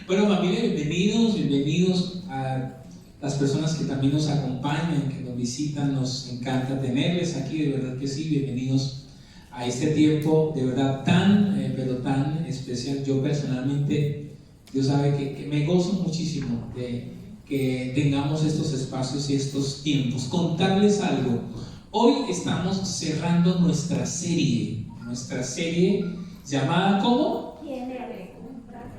Bueno, familia, bienvenidos a las personas que también nos acompañan, que nos visitan. Nos encanta tenerles aquí, de verdad que sí. Bienvenidos a este tiempo de verdad pero tan especial. Yo personalmente, Dios sabe que me gozo muchísimo de que tengamos estos espacios y estos tiempos. Contarles algo: hoy estamos cerrando nuestra serie llamada ¿cómo?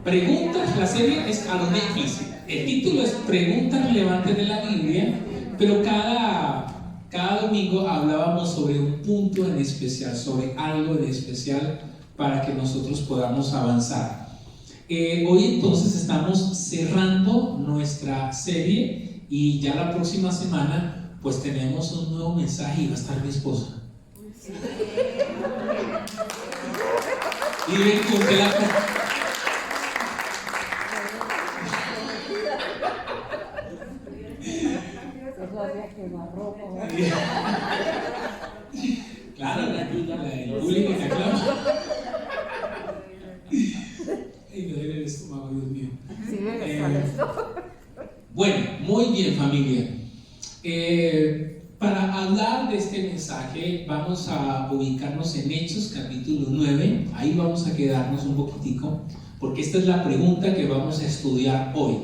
Preguntas. La serie es a lo Netflix. El título es Preguntas relevantes de la Biblia, pero cada domingo hablábamos sobre un punto en especial, sobre algo en especial para que nosotros podamos avanzar. Hoy entonces estamos cerrando nuestra serie y ya la próxima semana pues tenemos un nuevo mensaje y va a estar mi esposa. Y ven que usted la... Claro, la pública que aclama. Ay, me duele el estómago, Dios mío. Bueno, muy bien, familia. Para hablar de este mensaje vamos a ubicarnos en Hechos capítulo 9. Ahí vamos a quedarnos un poquitico, porque esta es la pregunta que vamos a estudiar hoy.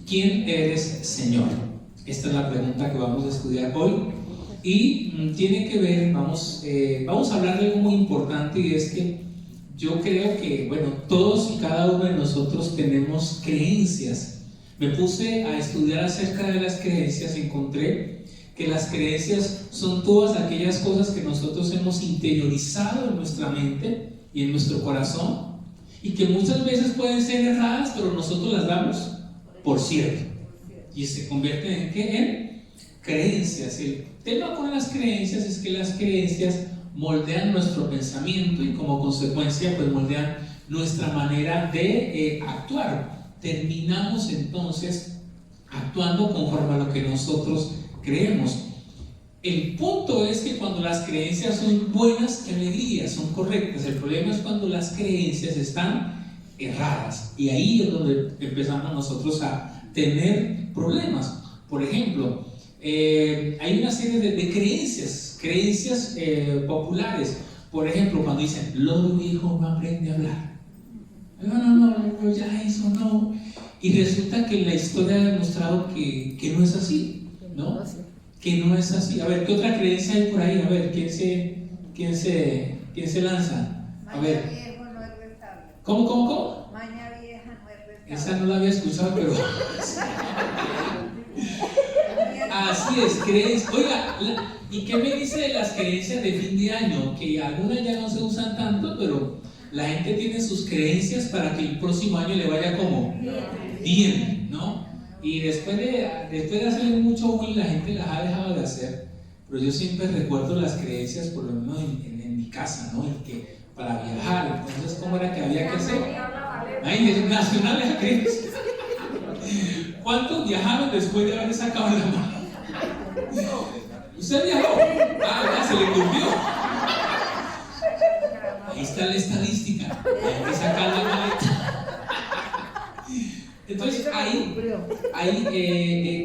¿Quién eres, Señor? Esta es la pregunta que vamos a estudiar hoy. Y tiene que ver, vamos a hablar de algo muy importante, y es que yo creo que, bueno, todos y cada uno de nosotros tenemos creencias. Me puse a estudiar acerca de las creencias, encontré que las creencias son todas aquellas cosas que nosotros hemos interiorizado en nuestra mente y en nuestro corazón, y que muchas veces pueden ser erradas, pero nosotros las damos por cierto, y se convierten ¿en qué? En creencias. El tema con las creencias es que las creencias moldean nuestro pensamiento y como consecuencia pues moldean nuestra manera de actuar. Terminamos entonces actuando conforme a lo que nosotros creemos. El punto es que cuando las creencias son buenas, qué alegría, son correctas. El problema es cuando las creencias están erradas, y ahí es donde empezamos nosotros a tener problemas. Por ejemplo, hay una serie de creencias populares. Por ejemplo, cuando dicen loro viejo no aprende a hablar, no, ya eso no. Y resulta que la historia ha demostrado que no es así, ¿no? Que no es así. A ver, ¿qué otra creencia hay por ahí? A ver, ¿quién se lanza? A ver. Viejo no es rentable. ¿Cómo? Maña vieja no es rentable. Esa no la había escuchado, pero... Así es, creencias. Oiga, ¿y qué me dice de las creencias de fin de año? Que algunas ya no se usan tanto, pero la gente tiene sus creencias para que el próximo año le vaya como bien, ¿no? Y después de hacerle mucho bullying, la gente las ha dejado de hacer. Pero yo siempre recuerdo las creencias, por lo menos en mi casa, ¿no? El que para viajar, entonces, ¿cómo era que había que hacer? Ay, nacionales creencias. ¿Cuántos viajaron después de haber sacado la mano? ¿Usted viajó? Ya se le cumplió. Ahí está la estadística. Hay que sacar la maleta. Entonces hay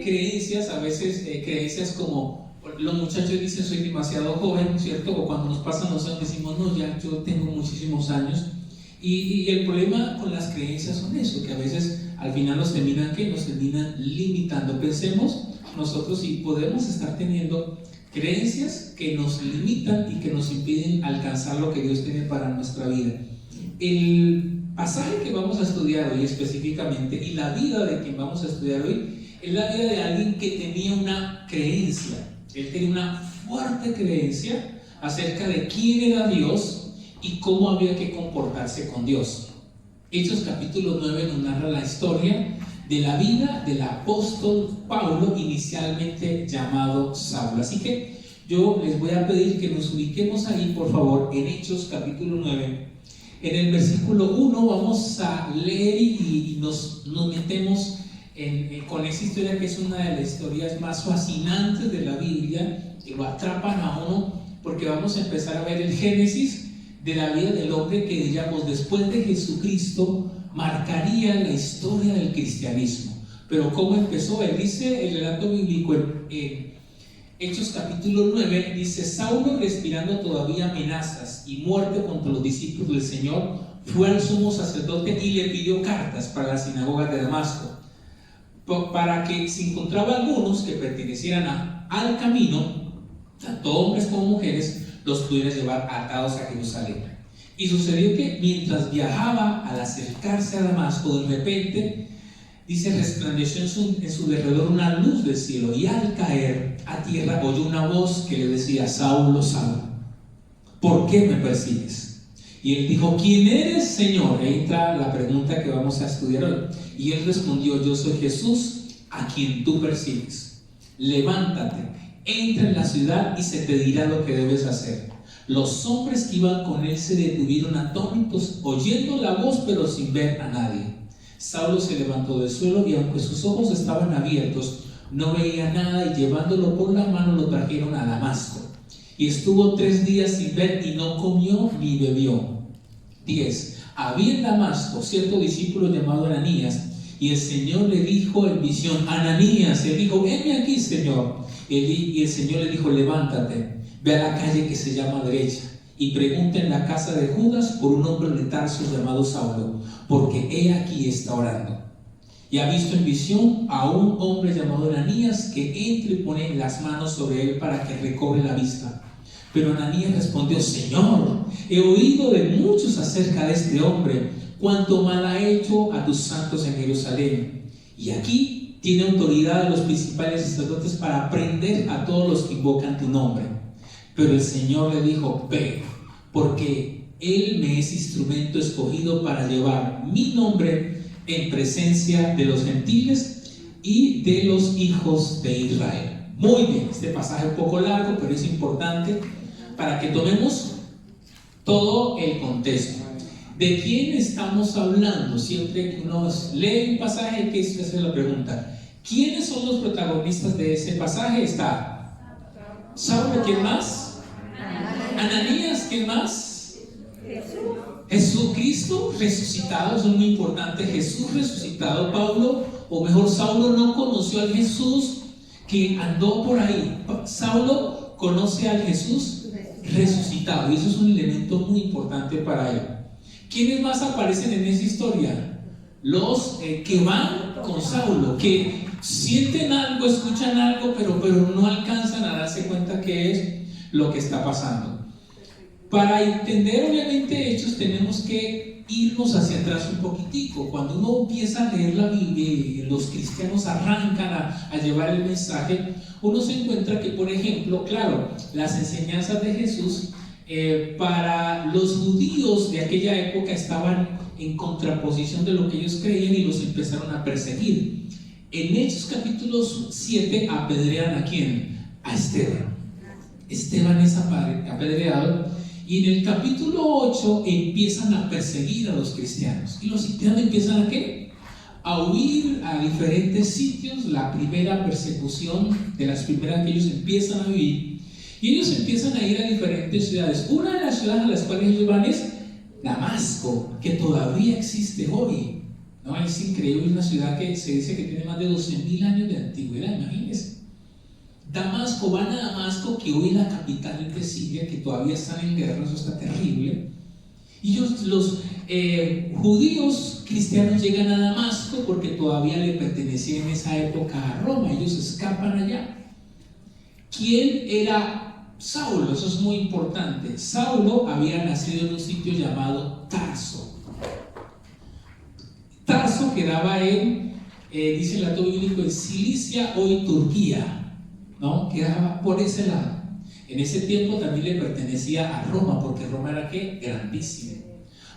creencias, a veces creencias como los muchachos dicen soy demasiado joven, ¿cierto? O cuando nos pasan los años decimos no, ya yo tengo muchísimos años. Y el problema con las creencias son eso, que a veces al final nos terminan limitando. Pensemos nosotros si podemos estar teniendo creencias que nos limitan y que nos impiden alcanzar lo que Dios tiene para nuestra vida. El pasaje que vamos a estudiar hoy específicamente, y la vida de quien vamos a estudiar hoy, es la vida de alguien que tenía una creencia. Él tenía una fuerte creencia acerca de quién era Dios y cómo había que comportarse con Dios. Hechos capítulo 9 nos narra la historia de la vida del apóstol Pablo, inicialmente llamado Saulo. Así que yo les voy a pedir que nos ubiquemos ahí, por favor, en Hechos capítulo 9. En el versículo 1 vamos a leer y nos metemos con esa historia, que es una de las historias más fascinantes de la Biblia, que lo atrapan a uno, porque vamos a empezar a ver el génesis de la vida del hombre que, digamos, después de Jesucristo marcaría la historia del cristianismo. Pero ¿cómo empezó? Él dice, el relato bíblico en Hechos capítulo 9, dice: Saulo, respirando todavía amenazas y muerte contra los discípulos del Señor, fue al sumo sacerdote y le pidió cartas para la sinagoga de Damasco, para que si encontraba algunos que pertenecieran al camino, tanto hombres como mujeres, los pudiera llevar atados a Jerusalén. Y sucedió que mientras viajaba, al acercarse a Damasco, de repente, dice, resplandeció en su derredor una luz del cielo, y al caer a tierra oyó una voz que le decía: Saulo, Saulo, ¿por qué me persigues? Y él dijo: ¿quién eres, Señor? Ahí entra la pregunta que vamos a estudiar hoy. Y él respondió: yo soy Jesús, a quien tú persigues. Levántate, entra en la ciudad y se te dirá lo que debes hacer. Los hombres que iban con él se detuvieron atónitos, oyendo la voz, pero sin ver a nadie. Saulo se levantó del suelo y, aunque sus ojos estaban abiertos, no veía nada, y llevándolo por la mano lo trajeron a Damasco. Y estuvo 3 días sin ver, y no comió ni bebió. 10. Había en Damasco cierto discípulo llamado Ananías, y el Señor le dijo en visión: Ananías. Él dijo: heme aquí, Señor. Y el Señor le dijo: levántate, ve a la calle que se llama Derecha, y pregunta en la casa de Judas por un hombre de Tarso llamado Saulo, porque he aquí está orando. Y ha visto en visión a un hombre llamado Ananías, que entra y pone las manos sobre él para que recobre la vista. Pero Ananías respondió: Señor, he oído de muchos acerca de este hombre, cuánto mal ha hecho a tus santos en Jerusalén. Y aquí tiene autoridad de los principales sacerdotes para prender a todos los que invocan tu nombre. Pero el Señor le dijo: ve, porque él me es instrumento escogido para llevar mi nombre en presencia de los gentiles y de los hijos de Israel. Muy bien, este pasaje es un poco largo, pero es importante para que tomemos todo el contexto. ¿De quién estamos hablando? Siempre que uno lee un pasaje hay que hacer la pregunta: ¿quiénes son los protagonistas de ese pasaje? Está Saulo, ¿quién más? Ananías, ¿quién más? Jesucristo resucitado, eso es muy importante. Jesús resucitado. Saulo no conoció al Jesús que andó por ahí. Saulo conoce al Jesús resucitado, y eso es un elemento muy importante para él. ¿Quiénes más aparecen en esa historia? Los que van con Saulo, que sienten algo, escuchan algo, pero no alcanzan a darse cuenta qué es lo que está pasando. Para entender obviamente Hechos tenemos que irnos hacia atrás un poquitico. Cuando uno empieza a leer la Biblia, los cristianos arrancan a llevar el mensaje, uno se encuentra que, por ejemplo, claro, las enseñanzas de Jesús para los judíos de aquella época estaban en contraposición de lo que ellos creían, y los empezaron a perseguir. En Hechos capítulo 7 apedrean ¿a quién? A Esteban. Esteban es apedreado. Y en el capítulo 8 empiezan a perseguir a los cristianos. ¿Y los cristianos empiezan a qué? A huir a diferentes sitios. La primera persecución, de las primeras que ellos empiezan a vivir. Y ellos empiezan a ir a diferentes ciudades. Una de las ciudades a las cuales ellos van es Damasco, que todavía existe hoy. ¿No? Es increíble, una ciudad que se dice que tiene más de 12.000 años de antigüedad, imagínense. Damasco, van a Damasco, que hoy es la capital de Siria, que todavía están en guerra, eso está terrible. Y los judíos cristianos llegan a Damasco porque todavía le pertenecía en esa época a Roma. Ellos escapan allá. ¿Quién era Saulo? Eso es muy importante. Saulo había nacido en un sitio llamado Tarso. Tarso quedaba en, dice el relato bíblico, en Cilicia, hoy Turquía, ¿no? Quedaba por ese lado. En ese tiempo también le pertenecía a Roma, porque Roma era ¿qué? Grandísimo.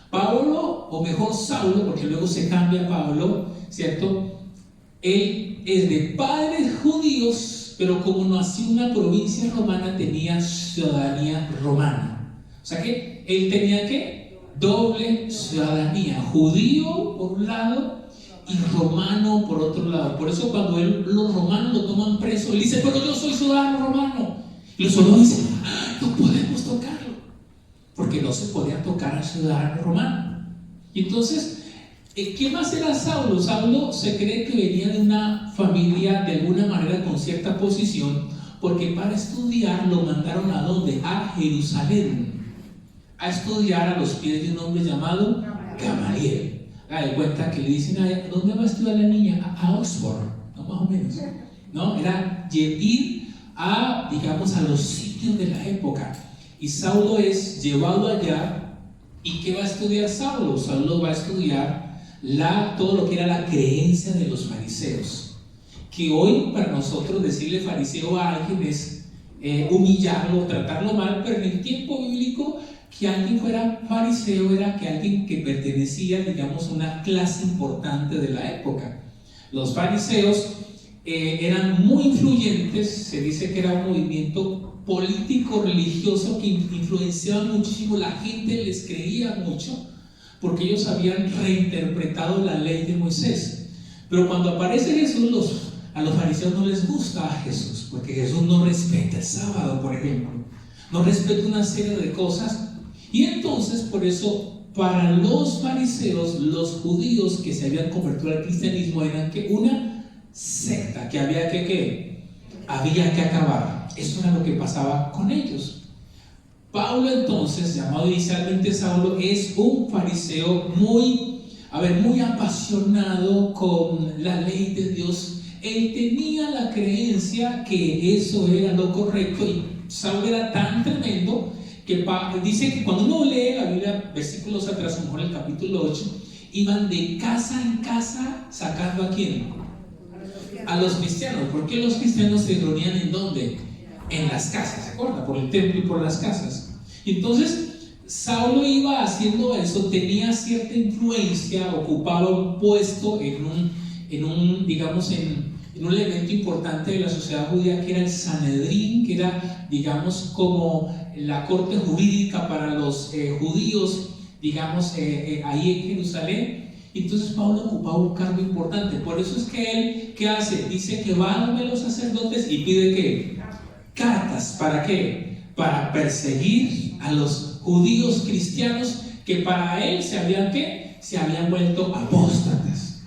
Pablo, o mejor Saulo, porque luego se cambia a Pablo, ¿cierto? Él es de padres judíos, pero como nació en una provincia romana, tenía ciudadanía romana. O sea que él tenía ¿qué? Doble ciudadanía, judío por un lado y romano por otro lado. Por eso cuando los romanos lo toman preso, él dice: pero yo soy ciudadano romano. Y los soldados dicen: no podemos tocarlo, porque no se podía tocar al ciudadano romano. Y entonces ¿Qué más era Saulo? Saulo se cree que venía de una familia de alguna manera con cierta posición, porque para estudiar lo mandaron ¿a dónde? A Jerusalén, a estudiar a los pies de un hombre llamado Gamaliel. Haga de cuenta que le dicen, ¿dónde va a estudiar la niña? A Oxford, ¿no? Más o menos. ¿No? Era ir a, digamos, a los sitios de la época. Y Saulo es llevado allá. ¿Y qué va a estudiar Saulo? Saulo va a estudiar todo lo que era la creencia de los fariseos. Que hoy para nosotros decirle fariseo a alguien es humillarlo, tratarlo mal, pero en el tiempo bíblico que alguien fuera fariseo era que alguien que pertenecía, digamos, a una clase importante de la época. Los fariseos eran muy influyentes, se dice que era un movimiento político religioso que influenciaba muchísimo, la gente les creía mucho porque ellos habían reinterpretado la ley de Moisés. Pero cuando aparece Jesús, a los fariseos no les gusta a Jesús, porque Jesús no respeta el sábado, por ejemplo, no respeta una serie de cosas. Y entonces, por eso, para los fariseos, los judíos que se habían convertido al cristianismo eran que una secta que había que acabar. Eso era lo que pasaba con ellos. Pablo, entonces, llamado inicialmente Saulo, es un fariseo muy apasionado con la ley de Dios. Él tenía la creencia que eso era lo correcto, y Saulo era tan tremendo que dice que cuando uno lee la Biblia, versículos atrás, a lo mejor el capítulo 8, iban de casa en casa sacando ¿a quién? A los cristianos. ¿Por qué los cristianos se reunían en dónde? En las casas, ¿se acuerda? Por el templo y por las casas. Entonces Saulo iba haciendo eso, tenía cierta influencia, ocupaba un puesto en un elemento importante de la sociedad judía, que era el Sanedrín, que era, digamos, como la corte jurídica para los judíos, digamos, ahí en Jerusalén. Entonces Pablo ocupaba un cargo importante. Por eso es que él, ¿qué hace? Dice que va a los sacerdotes y pide ¿qué? Cartas. ¿Para qué? Para perseguir a los judíos cristianos que para él se habían vuelto apóstatas.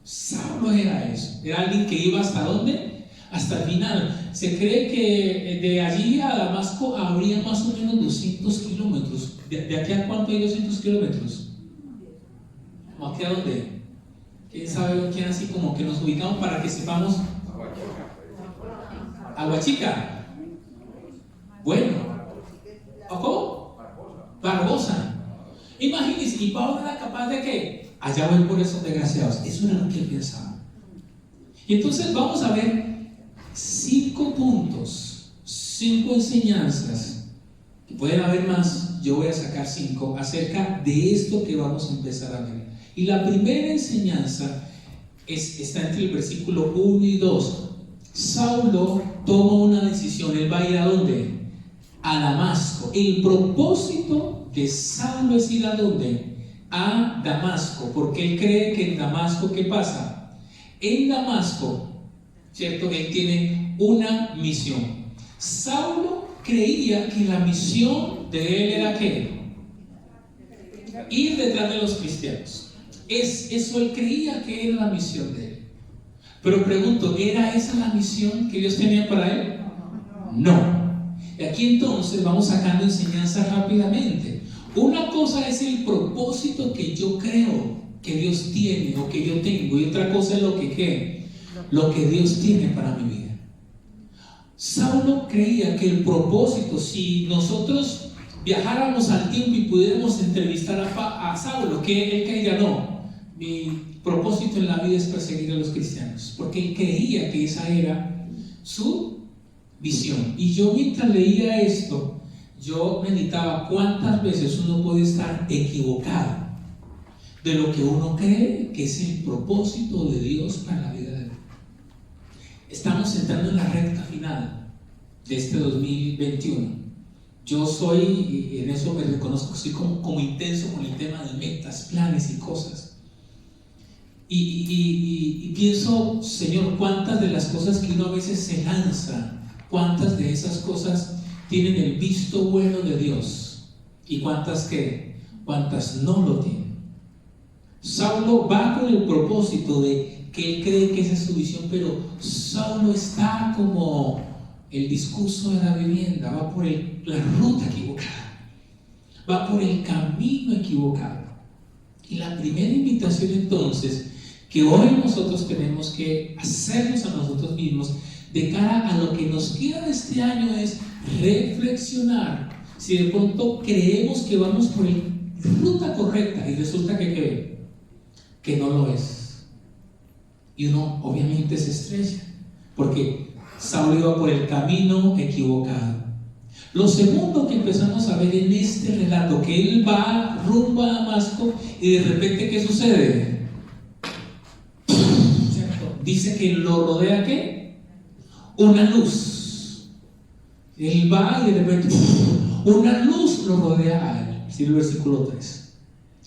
Saulo era eso, era alguien que iba ¿hasta dónde? Hasta el final. Se cree que de allí a Damasco habría más o menos 200 kilómetros. ¿De aquí a cuánto hay 200 kilómetros? ¿Aquí a dónde? ¿Quién sabe? ¿Quién así como que nos ubicamos para que sepamos? Aguachica. Bueno. ¿Cómo? Barbosa. Imagínense, y Pablo era capaz de ¿qué? Allá voy por esos desgraciados. Eso era lo que él pensaba. Y entonces vamos a ver 5 puntos, 5 enseñanzas, que pueden haber más, yo voy a sacar 5, acerca de esto que vamos a empezar a ver. Y la primera enseñanza está entre el versículo 1 y 2. Saulo toma una decisión. Él va a ir ¿a dónde? A Damasco. El propósito de Saulo es ir ¿a dónde? A Damasco, porque él cree que en Damasco, ¿qué pasa? En Damasco, ¿cierto? Él tiene una misión. Saulo creía que la misión de él era ¿qué? Ir detrás de los cristianos. Eso él creía que era la misión de él. Pero pregunto, ¿era esa la misión que Dios tenía para él? No. Y aquí entonces vamos sacando enseñanzas rápidamente. Una cosa es el propósito que yo creo que Dios tiene o que yo tengo, y otra cosa es lo que Dios tiene para mi vida. Saulo creía que el propósito, si nosotros viajáramos al tiempo y pudiéramos entrevistar a Saulo, que él creía, no, mi propósito en la vida es perseguir a los cristianos, porque él creía que esa era su visión. Y yo, mientras leía esto, yo meditaba cuántas veces uno puede estar equivocado de lo que uno cree que es el propósito de Dios para la vida de uno. Estamos entrando en la recta final de este 2021. Yo soy, y en eso me reconozco, soy como intenso con el tema de metas, planes y cosas. Y pienso, Señor, cuántas de las cosas que uno a veces se lanza, cuántas de esas cosas tienen el visto bueno de Dios y cuántas no lo tienen. Saulo va con el propósito de que él cree que esa es su visión, pero Saulo está como el discurso de la vivienda, va por la ruta equivocada, va por el camino equivocado. Y la primera invitación entonces que hoy nosotros tenemos que hacernos a nosotros mismos de cara a lo que nos queda de este año es reflexionar si de pronto creemos que vamos por la ruta correcta y resulta que no lo es. Y uno obviamente se estrella porque Saulo iba por el camino equivocado. Lo segundo que empezamos a ver en este relato, que él va rumbo a Damasco y de repente ¿qué sucede? Dice que lo rodea ¿qué? Una luz. Él va y de repente una luz lo rodea a él. Así el versículo 3.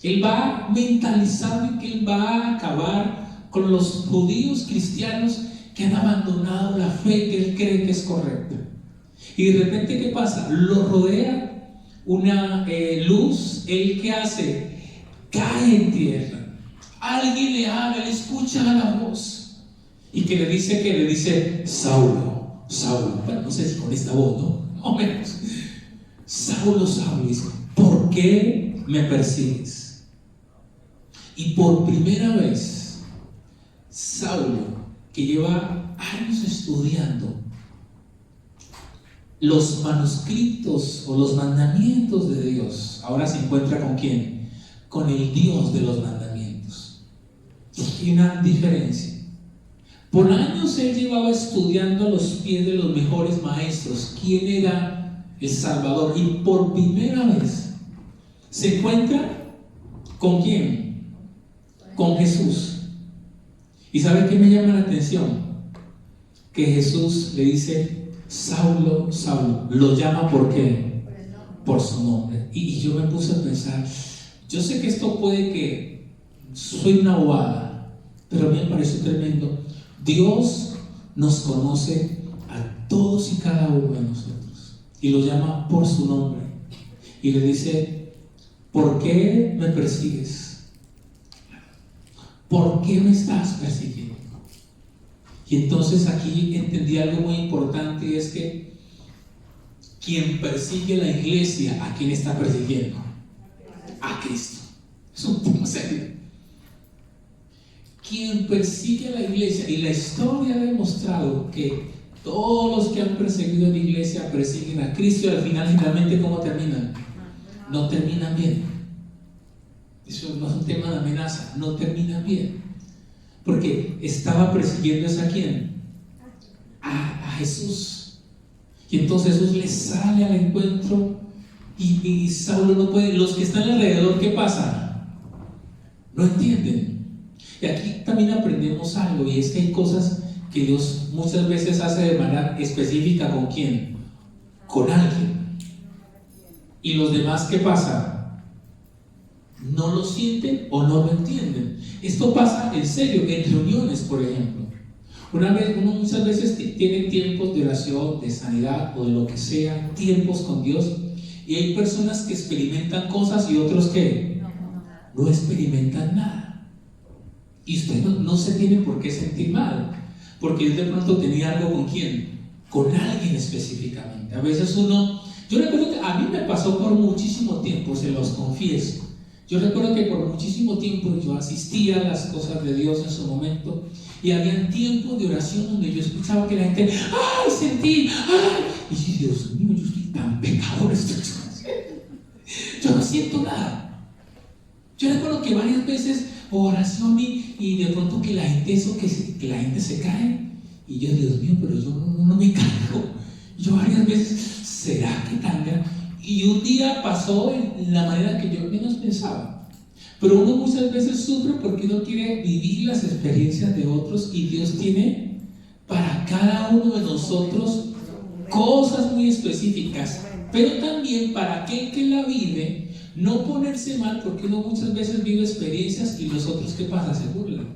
Él va mentalizando en que él va a acabar con los judíos cristianos que han abandonado la fe que él cree que es correcta. Y de repente ¿qué pasa? Lo rodea una luz. ¿Él qué hace? Cae en tierra. Alguien le habla, le escucha la voz y que le dice Saulo, Saulo. Bueno, no sé si con esta voz, ¿no? O menos. Saulo, Saulo, dice, ¿por qué me persigues? Y por primera vez Saulo, que lleva años estudiando los manuscritos o los mandamientos de Dios, ahora se encuentra ¿con quién? Con el Dios de los mandamientos. Hay una diferencia. Por años él llevaba estudiando a los pies de los mejores maestros quién era el Salvador, y por primera vez se encuentra ¿con quién? Con Jesús. ¿Y sabe qué me llama la atención? Que Jesús le dice Saulo, Saulo, lo llama ¿por qué? Por su nombre. Y yo me puse a pensar, yo sé que esto puede que soy una bobada, pero a mí me pareció tremendo. Dios nos conoce a todos y cada uno de nosotros y lo llama por su nombre y le dice, ¿por qué me persigues? ¿Por qué me estás persiguiendo? Y entonces aquí entendí algo muy importante, y es que quien persigue la iglesia, ¿a quién está persiguiendo? A Cristo. Es un tema serio. Quien persigue a la iglesia, y la historia ha demostrado que todos los que han perseguido a la iglesia persiguen a Cristo, y al final finalmente ¿cómo terminan? No terminan bien. Eso no es un tema de amenaza, no terminan bien. Porque estaba persiguiendo ¿a quién? A Jesús. Y entonces Jesús le sale al encuentro y Saulo no puede. Los que están alrededor, ¿qué pasa? No entienden. Y aquí también aprendemos algo, y es que hay cosas que Dios muchas veces hace de manera específica ¿con quién? Con alguien. Y los demás ¿qué pasa? No lo sienten o no lo entienden. Esto pasa en serio, en reuniones, por ejemplo. Uno muchas veces tiene tiempos de oración, de sanidad o de lo que sea, tiempos con Dios, y hay personas que experimentan cosas y otros que no experimentan nada. Y usted no se tiene por qué sentir mal, porque él de pronto tenía algo ¿con quién? Con alguien específicamente. A veces yo recuerdo que a mí me pasó por muchísimo tiempo, se los confieso. Yo recuerdo que por muchísimo tiempo yo asistía a las cosas de Dios en su momento, y había tiempos de oración donde yo escuchaba que la gente, ¡ay, sentí! ¡Ay! Y yo, Dios mío, yo estoy tan pecador, yo no siento nada. Yo recuerdo que varias veces oración y de pronto que la gente se cae, y yo, Dios mío, pero yo no me caigo. Yo varias veces, ¿será que tanga? Y un día pasó en la manera que yo menos pensaba. Pero uno muchas veces sufre porque uno quiere vivir las experiencias de otros, y Dios tiene para cada uno de nosotros cosas muy específicas. Pero también para aquel que la vive, no ponerse mal, porque uno muchas veces vive experiencias y los otros ¿qué pasa? Se burlan.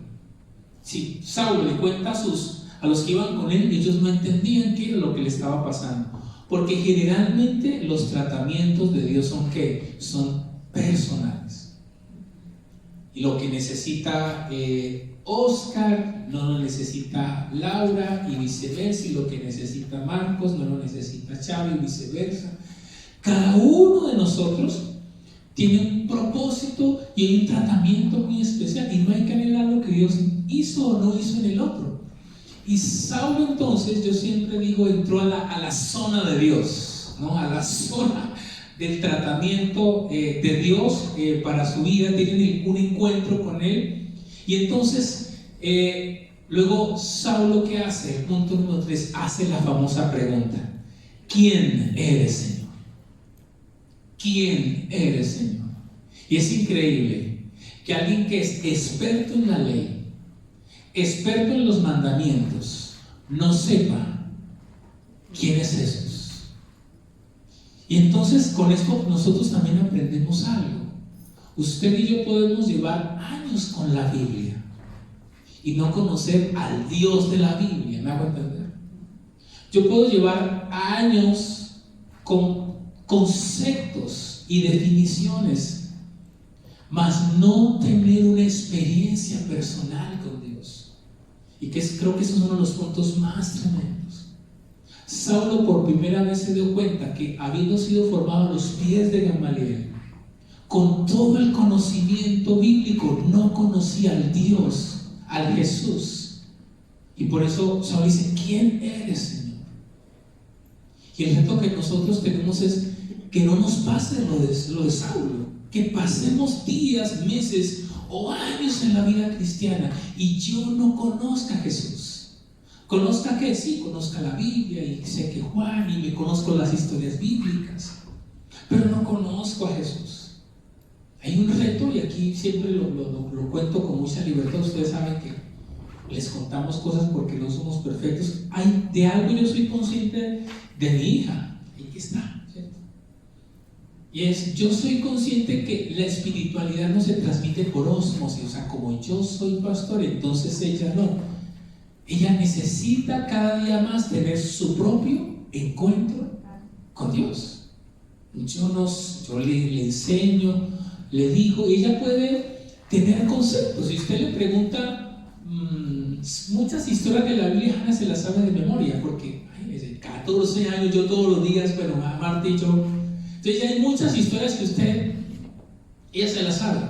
Sí, Saulo le cuenta a los que iban con él, ellos no entendían qué era lo que le estaba pasando. Porque generalmente los tratamientos de Dios son ¿qué? Son personales. Y lo que necesita Oscar no lo necesita Laura y viceversa, y lo que necesita Marcos no lo necesita Xavi y viceversa. Cada uno de nosotros tiene un propósito y hay un tratamiento muy especial, y no hay que anhelar lo que Dios hizo o no hizo en el otro. Y Saulo, entonces, yo siempre digo, entró a la zona de Dios, ¿no? A la zona del tratamiento de Dios para su vida. Tienen un encuentro con Él, y entonces luego Saulo, ¿qué hace? El punto número 3, hace la famosa pregunta: ¿quién eres, Señor? ¿Quién eres, Señor? Y es increíble que alguien que es experto en la ley, experto en los mandamientos, no sepa quién es Jesús. Y entonces con esto nosotros también aprendemos algo. Usted y yo podemos llevar años con la Biblia y no conocer al Dios de la Biblia. ¿Me hago entender? Yo puedo llevar años con conceptos y definiciones, mas no tener una experiencia personal con Dios. Y creo que ese es uno de los puntos más tremendos. Saulo por primera vez se dio cuenta que, habiendo sido formado a los pies de Gamaliel, con todo el conocimiento bíblico, no conocía al Dios, al Jesús. Y por eso Saulo dice: ¿quién eres, Señor? Y el reto que nosotros tenemos es que no nos pase lo de Saulo, que pasemos días, meses o años en la vida cristiana y yo no conozca a Jesús. Conozca que sí, conozca la Biblia y sé que Juan, y me conozco las historias bíblicas, pero no conozco a Jesús. Hay un reto, y aquí siempre lo cuento con mucha libertad. Ustedes saben que les contamos cosas porque no somos perfectos. De algo yo soy consciente de mi hija, aquí está, ¿cierto? Y yo soy consciente que la espiritualidad no se transmite por ósmosis. O sea, como yo soy pastor, entonces ella no. Ella necesita cada día más tener su propio encuentro con Dios. Yo le enseño, le digo, y ella puede tener conceptos. Si usted le pregunta muchas historias de la Biblia, Hannah se las sabe de memoria, porque desde 14 años yo todos los días, bueno, Marta y yo. Entonces ya hay muchas historias que ella se las sabe.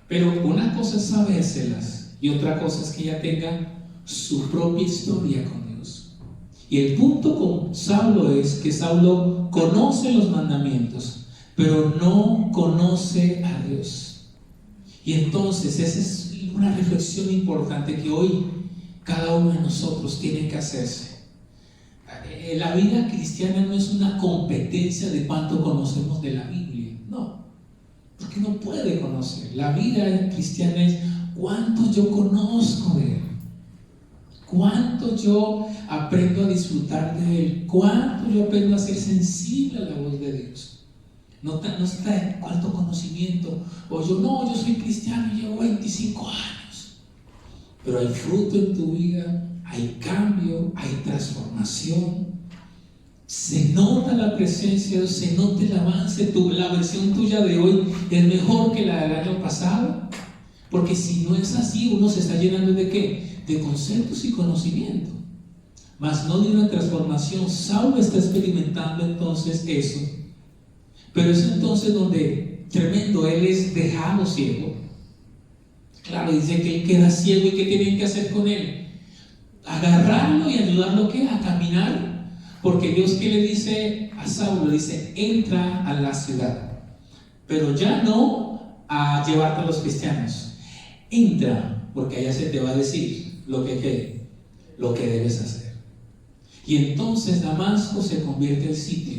Pero una cosa es sabérselas y otra cosa es que ella tenga su propia historia con Dios. Y el punto con Saulo es que Saulo conoce los mandamientos, pero no conoce a Dios. Y entonces esa es una reflexión importante que hoy cada uno de nosotros tiene que hacerse. La vida cristiana no es una competencia de cuánto conocemos de la Biblia, no, porque no puede conocer. La vida cristiana es cuánto yo conozco de Él, cuánto yo aprendo a disfrutar de Él, cuánto yo aprendo a ser sensible a la voz de Dios. No se trata de cuánto conocimiento, o yo soy cristiano y llevo 25 años, pero hay fruto en tu vida, hay cambio, hay transformación. Se nota la presencia de Dios, se nota el avance. La versión tuya de hoy es mejor que la del año pasado, porque si no es así, uno se está llenando ¿de qué? De conceptos y conocimiento, mas no de una transformación. Saulo está experimentando entonces eso, pero es entonces donde, tremendo, él es dejado ciego. Claro, dice que él queda ciego, y ¿qué tienen que hacer con él? Agarrarlo y ayudarlo ¿qué? A caminar. Porque Dios, ¿qué le dice a Saulo? Le dice: entra a la ciudad, pero ya no a llevarte a los cristianos. Entra, porque allá se te va a decir lo que debes hacer. Y entonces Damasco se convierte en el sitio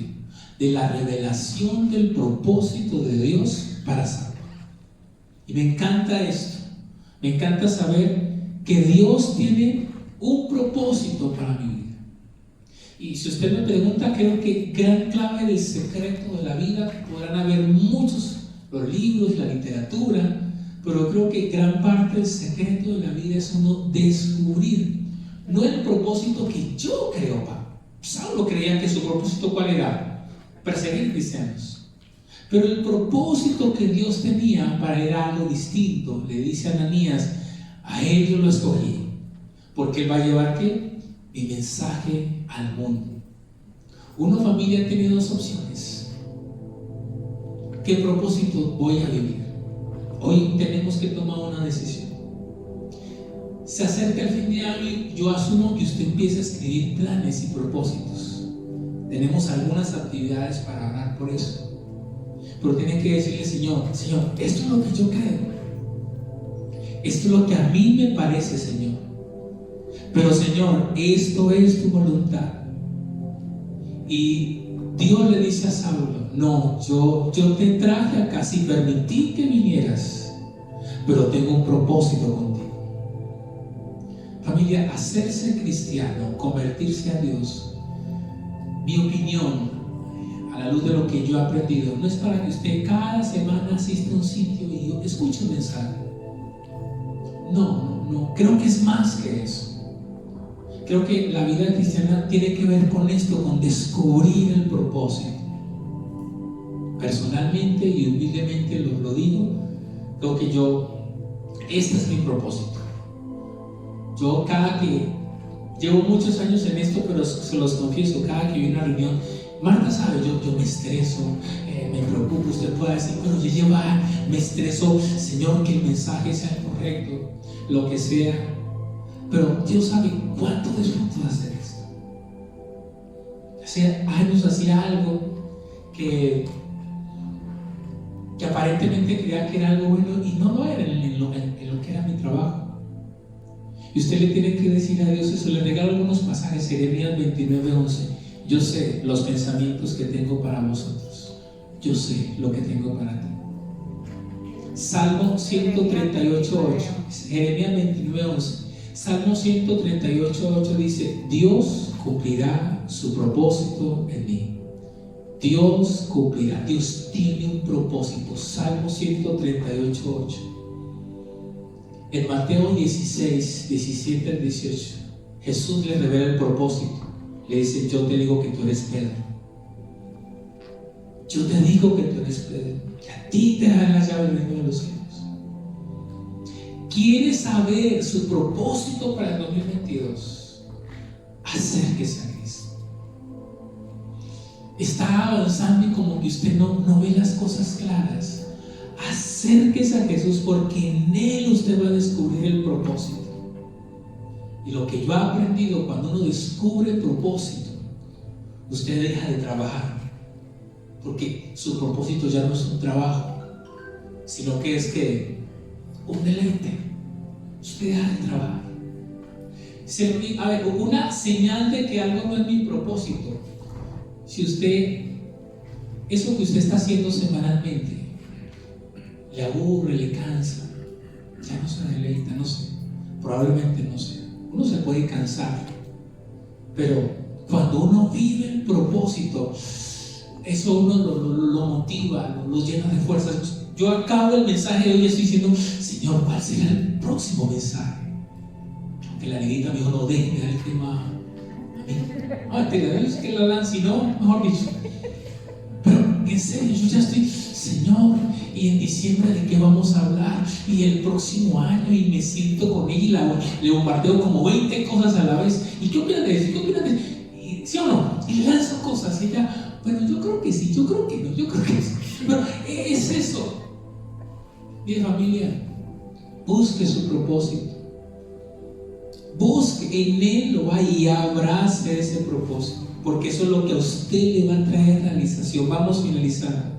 de la revelación del propósito de Dios para Saulo. Y me encanta esto. Me encanta saber que Dios tiene un propósito para mi vida. Y si usted me pregunta, creo que gran clave del secreto de la vida, podrán haber muchos, los libros, la literatura, pero creo que gran parte del secreto de la vida es uno descubrir, no el propósito que yo creo. Saulo creía que su propósito, ¿cuál era? Perseguir cristianos. Pero el propósito que Dios tenía para él era algo distinto. Le dice a Ananías: a él yo lo escogí, porque él va a llevar ¿qué? Mi mensaje al mundo. Una familia tiene dos opciones. ¿Qué propósito voy a vivir? Hoy tenemos que tomar una decisión. Se acerca el fin de año y yo asumo que usted empieza a escribir planes y propósitos. Tenemos algunas actividades para orar por eso. Pero tiene que decirle: Señor, esto es lo que yo creo. Esto es lo que a mí me parece, Señor. Pero Señor, esto es tu voluntad. Y Dios le dice a Saulo: no, yo te traje acá, si permití que vinieras, pero tengo un propósito contigo. Familia, hacerse cristiano, convertirse a Dios, mi opinión, a la luz de lo que yo he aprendido, no es para que usted cada semana asista a un sitio y escuche un mensaje. No, creo que es más que eso. Creo que la vida cristiana tiene que ver con esto, con descubrir el propósito. Personalmente y humildemente lo digo, creo que este es mi propósito. Yo cada que, llevo muchos años en esto, pero se los confieso, cada que voy a una reunión, Marta sabe, yo me estreso, me preocupo. Usted puede decir: bueno, yo me estreso, Señor, que el mensaje sea correcto, lo que sea. Pero Dios sabe cuánto disfruto de hacer esto. Hace años hacía algo que aparentemente creía que era algo bueno y no lo era en lo que era mi trabajo. Y usted le tiene que decir a Dios eso. Le regalo algunos pasajes. Jeremías 29:11. Yo sé los pensamientos que tengo para vosotros. Yo sé lo que tengo para ti. Salmo 138:8. Jeremías 29:11. Salmo 138:8 dice: Dios cumplirá su propósito en mí. Dios cumplirá. Dios tiene un propósito. Salmo 138:8. En Mateo 16, 17 al 18, Jesús le revela el propósito. Le dice: yo te digo que tú eres Pedro. Yo te digo que tú eres Pedro. Que a ti te darán las llaves del reino de los cielos. ¿Quieres saber su propósito para el 2022? Acérquese a Cristo. Está avanzando y como que usted no ve las cosas claras. Acérquese a Jesús, porque en Él usted va a descubrir el propósito. Y lo que yo he aprendido, cuando uno descubre el propósito, usted deja de trabajar, porque su propósito ya no es un trabajo, sino que es que un deleite. Usted deja de trabajar. A ver, una señal de que algo no es mi propósito: si usted, eso que usted está haciendo semanalmente, le aburre, le cansa, ya no se deleita, no sé, probablemente no sé. Uno se puede cansar, pero cuando uno vive el propósito, eso uno lo motiva, lo llena de fuerzas. Yo acabo el mensaje de hoy y estoy diciendo: Señor, ¿cuál será el próximo mensaje? Que la negrita me dijo: no, déjeme dar el tema a mí. Es que la dan, si no, mejor dicho. Pero en serio, yo ya estoy: Señor, y en diciembre ¿de qué vamos a hablar? Y el próximo año, y me siento con ella y le bombardeo como 20 cosas a la vez. ¿Y qué opinas de eso? ¿Qué opinas de eso? ¿Sí o no? Y lanzo cosas y ella: bueno, yo creo que sí, yo creo que no, yo creo que sí. Pero es eso. Bien, familia, busque su propósito. Busque en Él, lo va, y abrace ese propósito, porque eso es lo que a usted le va a traer realización. Vamos finalizando.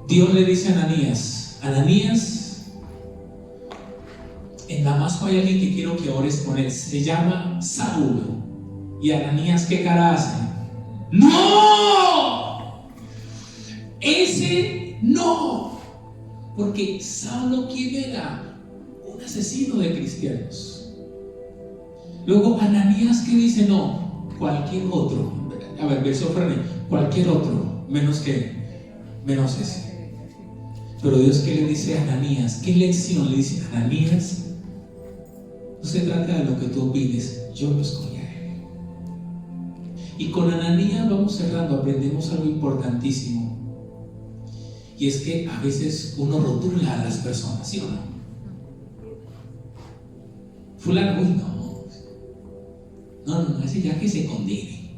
Dios le dice a Ananías, en Damasco hay alguien que quiero que ores por él, se llama Saulo. Y Ananías, ¿qué cara hace? ¡No! Ese no. Porque Saulo, ¿quién era? Un asesino de cristianos. Luego Ananías, ¿qué dice? No, cualquier otro. A ver, verso Franny, cualquier otro, menos ese. Pero Dios, ¿qué le dice a Ananías? ¿Qué lección le dice a Ananías? No se trata de lo que tú opines, yo lo escogí a él. Y con Ananías vamos cerrando, aprendemos algo importantísimo. Y es que a veces uno rotula a las personas, ¿sí o no? Fulano, uy, no, ese ya que se condene.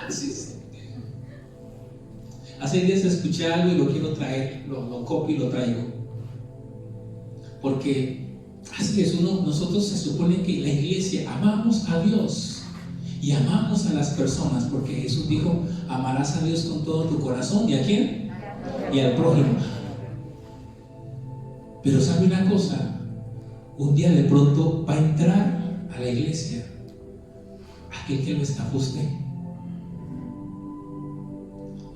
Sí. Hace días escuché algo y lo quiero traer, lo copio y lo traigo. Porque así es, nosotros se supone que la iglesia amamos a Dios y amamos a las personas, porque Jesús dijo: amarás a Dios con todo tu corazón. ¿Y a quién? Y al prójimo. Pero ¿sabe una cosa? Un día de pronto va a entrar a la iglesia aquel que lo estafó usted.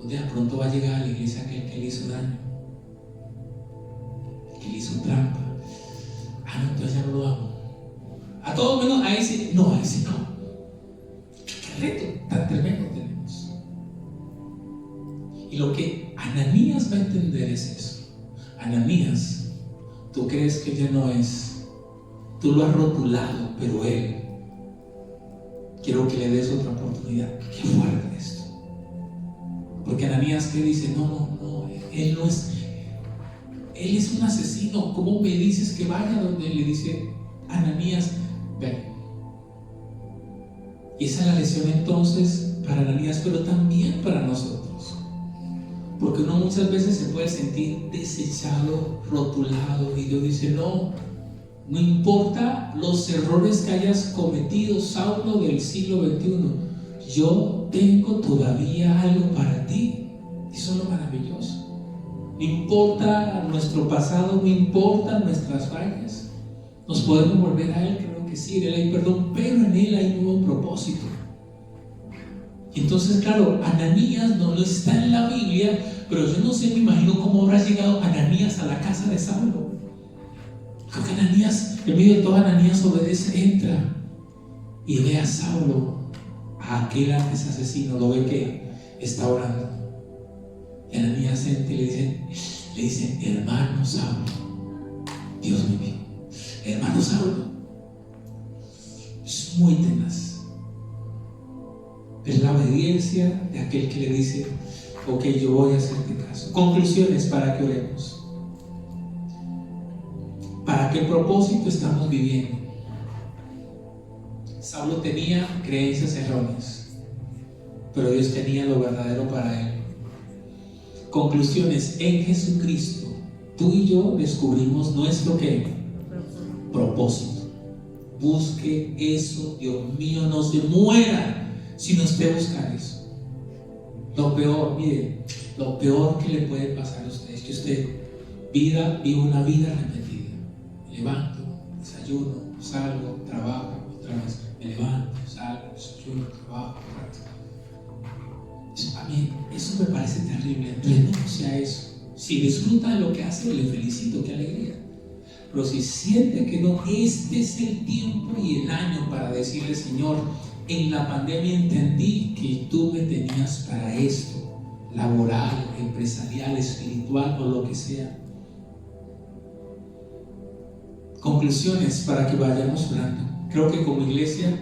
Un día de pronto va a llegar a la iglesia aquel que le hizo daño, que le hizo trampa. No, entonces ya no lo amo. A todos menos a ese. No, a ese no. Qué reto tan tremendo tenemos. Y lo que Ananías va a entender es eso. Ananías, tú crees que ya no es. Tú lo has rotulado, pero él, quiero que le des otra oportunidad. Qué fuerte esto. Porque Ananías, ¿qué dice? No, él no es. Él es un asesino. ¿Cómo me dices que vaya donde él? Le dice Ananías, ven. Y esa es la lección entonces para Ananías, pero también para nosotros. Porque uno muchas veces se puede sentir desechado, rotulado, y Dios dice: no importa los errores que hayas cometido, Saulo del siglo XXI, yo tengo todavía algo para ti. Eso es lo maravilloso. No importa nuestro pasado, no importa nuestras fallas, nos podemos volver a Él, creo que sí, en Él hay perdón, pero en Él hay un nuevo propósito. Y entonces, claro, Ananías no está en la Biblia, pero yo no sé, me imagino cómo habrá llegado Ananías a la casa de Saulo. Creo que Ananías, en medio de todo, Ananías obedece, entra y ve a Saulo, a aquel antes asesino, lo ve que está orando. Y Ananías entra y le dice: hermano Saulo, Dios mío, hermano Saulo. Es muy tenaz. Es la obediencia de aquel que le dice: ok, yo voy a hacerte caso. Conclusiones para que oremos. ¿Para qué propósito estamos viviendo? Saulo tenía creencias erróneas, pero Dios tenía lo verdadero para él. Conclusiones: en Jesucristo tú y yo descubrimos nuestro ¿qué? Propósito. Busque eso, Dios mío, no se muera si no esté buscando eso. Lo peor, mire, lo peor que le puede pasar a usted es que usted viva una vida repetida. Me levanto, desayuno, salgo, trabajo, otra vez. Me levanto, salgo, desayuno, trabajo, otra vez. A mí eso me parece terrible. Renuncie a eso. Si disfruta de lo que hace, le felicito, qué alegría. Pero si siente que no, este es el tiempo y el año para decirle: Señor, en la pandemia entendí que tú me tenías para esto, laboral, empresarial, espiritual o lo que sea. Conclusiones para que vayamos orando. Creo que como iglesia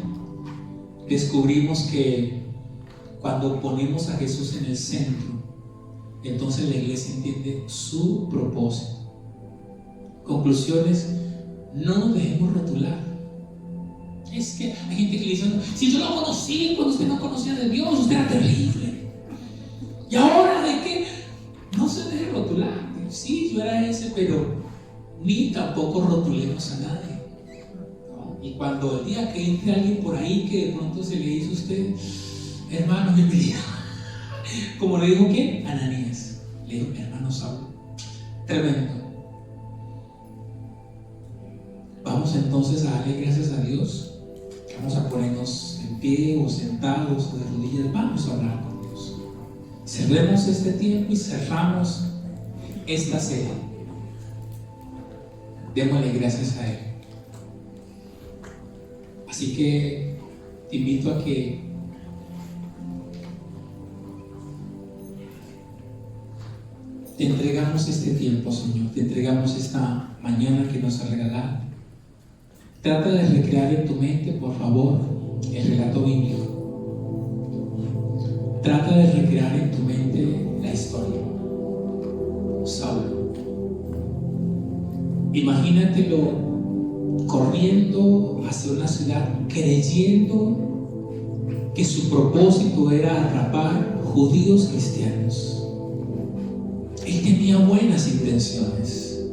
descubrimos que cuando ponemos a Jesús en el centro, entonces la iglesia entiende su propósito. Conclusiones: no nos dejemos rotular. Es que hay gente que le dice: si yo lo conocí cuando usted no conocía de Dios, usted era terrible. ¿Y ahora de qué? No se deje rotular. Sí, yo era ese, pero ni tampoco rotulemos a nadie, ¿no? Y cuando el día que entre alguien por ahí que de pronto se le dice a usted: hermano, bienvenido, como le dijo ¿quién? Ananías. Le dijo: hermano Saulo. Tremendo. Vamos entonces a darle gracias a Dios. Vamos a ponernos en pie o sentados o de rodillas. Vamos a hablar con Dios. Cerremos este tiempo y cerramos esta serie. Démosle gracias a Él. Así que te invito a que te entregamos este tiempo, Señor. Te entregamos esta mañana que nos ha regalado. Trata de recrear en tu mente, por favor, el relato bíblico. Trata de recrear en tu mente la historia. Saulo. Imagínatelo corriendo hacia una ciudad, creyendo que su propósito era atrapar judíos cristianos. Él tenía buenas intenciones.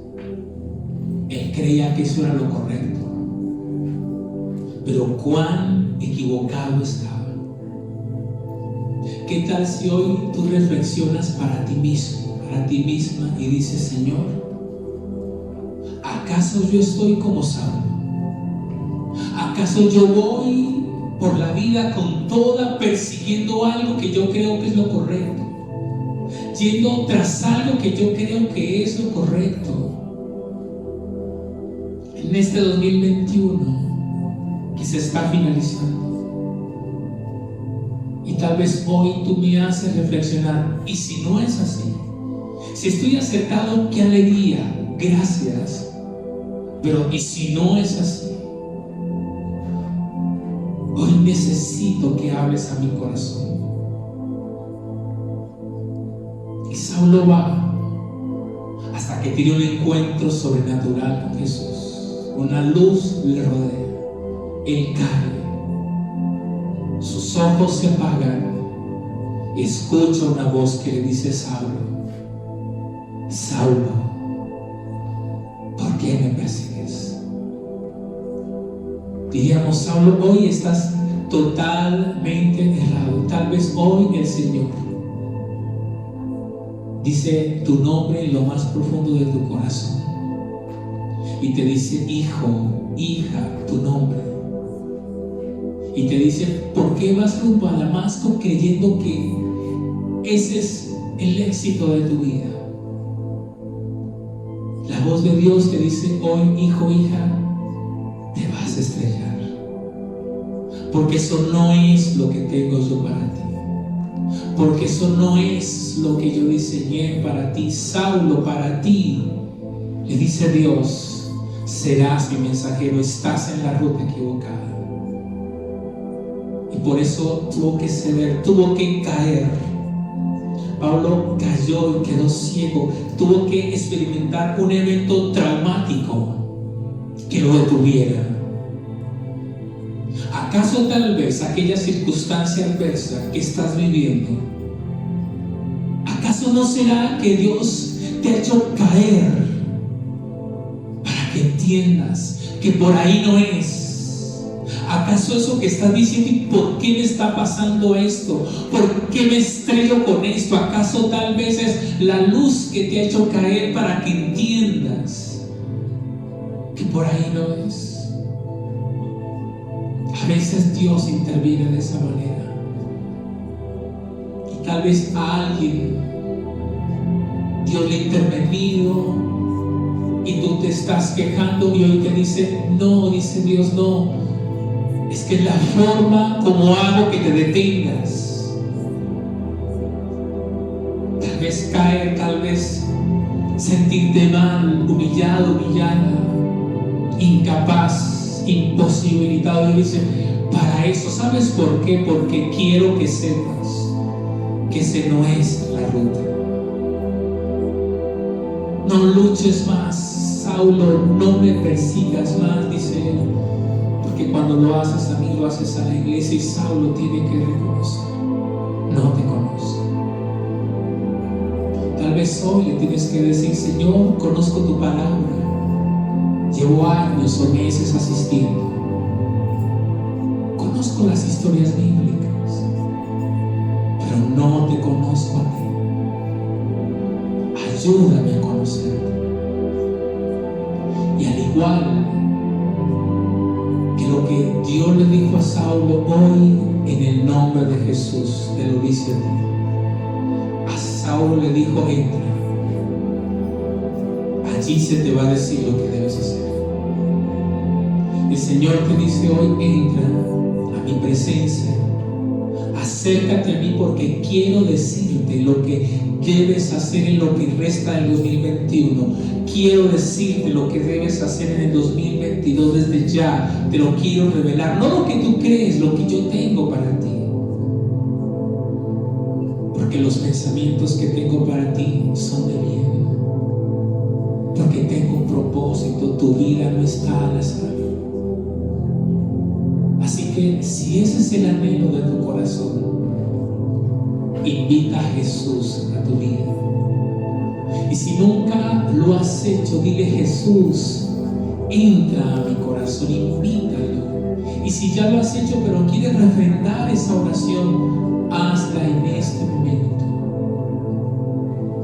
Él creía que eso era lo correcto. Pero cuán equivocado estaba. ¿Qué tal si hoy tú reflexionas para ti mismo, para ti misma y dices: Señor, ¿acaso yo estoy como Saulo? ¿Acaso yo voy por la vida con toda persiguiendo algo que yo creo que es lo correcto? Yendo tras algo que yo creo que es lo correcto. En este 2021 que se está finalizando, y tal vez hoy tú me haces reflexionar, y si no es así, si estoy acertado, qué alegría, gracias. Pero y si no es así, hoy necesito que hables a mi corazón. Y Saulo va hasta que tiene un encuentro sobrenatural con Jesús. Una luz le rodea. Él cae. Sus ojos se apagan. Y escucha una voz que le dice: Saulo, Saulo, ¿por qué me persigues? Diríamos: Saulo, hoy estás totalmente errado. Tal vez hoy el Señor dice tu nombre en lo más profundo de tu corazón y te dice: hijo, hija, tu nombre. Y te dice: ¿por qué vas rumbo a Damasco creyendo que ese es el éxito de tu vida? La voz de Dios te dice: hoy, hijo, hija, te vas a estrellar, porque eso no es lo que tengo yo para ti, porque eso no es lo que yo diseñé para ti. Saulo, para ti, le dice Dios, serás mi mensajero. Estás en la ruta equivocada. Y por eso tuvo que ceder, tuvo que caer. Pablo cayó y quedó ciego. Tuvo que experimentar un evento traumático que lo detuviera. ¿Acaso tal vez aquella circunstancia adversa que estás viviendo, acaso no será que Dios te ha hecho caer para que entiendas que por ahí no es? ¿Acaso eso que estás diciendo, y por qué me está pasando esto? ¿Por qué me estrello con esto? ¿Acaso tal vez es la luz que te ha hecho caer para que entiendas que por ahí no es? A veces Dios interviene de esa manera. Y tal vez a alguien Dios le ha intervenido y tú te estás quejando y hoy te dice: no, dice Dios, no. Es que es la forma como hago que te detengas. Tal vez caer, tal vez sentirte mal, humillado, humillada, incapaz, imposibilitado. Y dice: para eso, ¿sabes por qué? Porque quiero que sepas que ese no es la ruta. No luches más, Saulo, no me persigas más, dice él. Que cuando lo haces a mí, lo haces a la iglesia, y Saulo tiene que reconocer: no te conozco. Tal vez hoy le tienes que decir: Señor, conozco tu palabra, llevo años o meses asistiendo, conozco las historias bíblicas, pero no te conozco a ti. Ayúdame a conocerte. Y al igual lo que Dios le dijo a Saulo, hoy en el nombre de Jesús te lo dice a ti. A Saulo le dijo: entra, allí se te va a decir lo que debes hacer. El Señor te dice hoy: entra a mi presencia, a acércate a mí porque quiero decirte lo que debes hacer en lo que resta del 2021. Quiero decirte lo que debes hacer en el 2022 desde ya. Te lo quiero revelar, no lo que tú crees, lo que yo tengo para ti. Porque los pensamientos que tengo para ti son de bien. Porque tengo un propósito, tu vida no está al azar. Así que si ese es el anhelo de tu corazón, invita a Jesús a tu vida. Y si nunca lo has hecho, dile: Jesús, entra a mi corazón, invítalo. Y si ya lo has hecho pero quieres refrendar esa oración, hazla en este momento.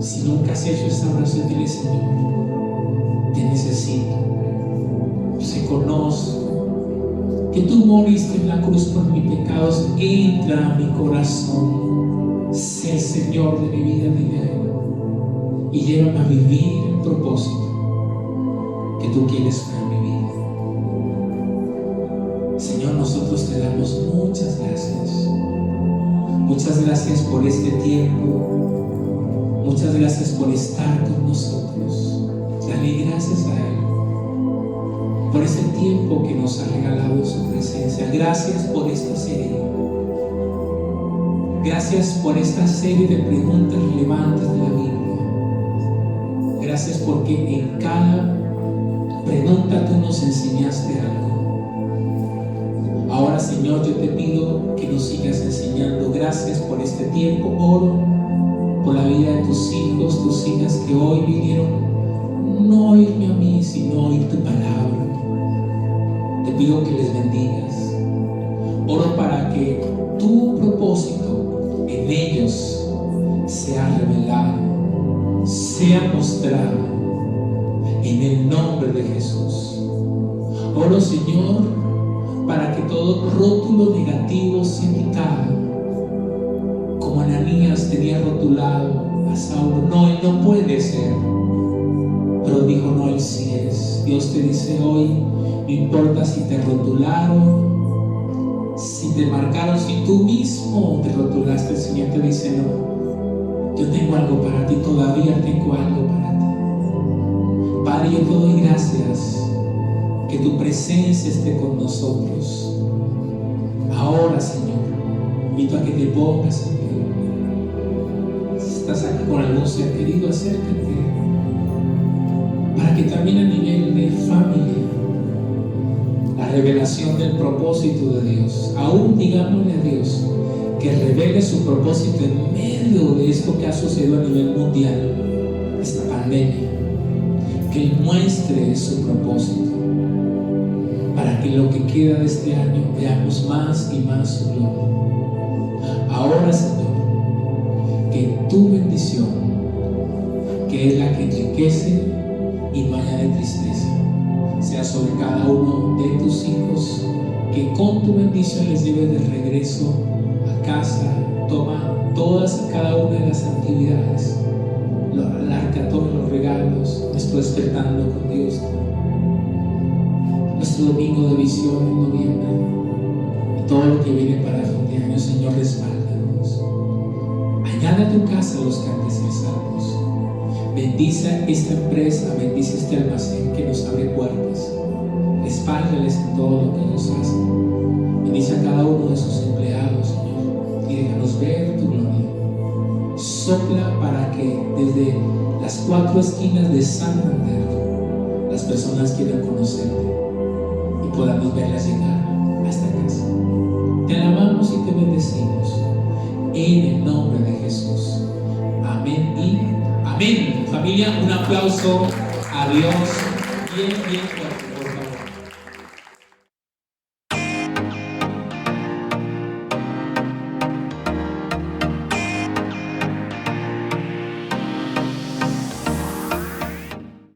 Si nunca has hecho esa oración, dile: Señor, te necesito. Yo sé, conozco que tú moriste en la cruz por mis pecados. Entra a mi corazón, sé el Señor de mi vida, dile a Él, y llévame a vivir el propósito que tú quieres para mi vida. Señor, nosotros te damos muchas gracias. Muchas gracias por este tiempo. Muchas gracias por estar con nosotros. Dale gracias a Él por ese tiempo que nos ha regalado su presencia. Gracias por esta serie. Gracias por esta serie de preguntas relevantes de la Biblia. Gracias porque en cada pregunta tú nos enseñaste algo. Ahora, Señor, yo te pido que nos sigas enseñando. Gracias por este tiempo. Oro por la vida de tus hijos, tus hijas que hoy vinieron no a oírme a mí, sino a oír tu palabra. Te pido que les bendigas. Oro para que tu propósito en ellos sea revelado, sea mostrado, en el nombre de Jesús. Oro, Señor, para que todo rótulo negativo sea quitado. Como Ananías tenía rotulado a Saulo: no, él no puede ser. Pero dijo: no, él sí es. Dios te dice hoy: no importa si te rotularon, si te marcaron, si tú mismo te rotulaste, el Señor te dice: no, yo tengo algo para ti, todavía tengo algo para ti. Padre, yo te doy gracias que tu presencia esté con nosotros. Ahora, Señor, invito a que te pongas en pie. Si estás aquí con algún ser querido, acércate, para que también a nivel de familia, la revelación del propósito de Dios, aún digámosle a Dios que revele su propósito en medio de esto que ha sucedido a nivel mundial, esta pandemia, que Él muestre su propósito, para que lo que queda de este año veamos más y más su gloria. Ahora, Señor, que tu bendición, que es la que enriquece y no añade tristeza, sea sobre cada uno de tus hijos, que con tu bendición les lleves de regreso a casa. Toma todas y cada una de las actividades, alarga todos los regalos, nuestro despertando con Dios, nuestro domingo de visión en noviembre, y todo lo que viene para el fin de año. Señor, respáldanos. Añade a tu casa los que han de ser salvos. Bendice esta empresa, bendice este almacén que nos abre puertas. Respáldales en todo lo que ellos hacen. Bendice a cada uno de sus empleados, Señor, y déjanos ver tu gloria. Sopla para que desde las 4 esquinas de Santander las personas quieran conocerte y podamos verlas llegar hasta casa. Te alabamos y te bendecimos en el nombre de Jesús. Amén y amén. Familia, un aplauso a Dios bien, bien.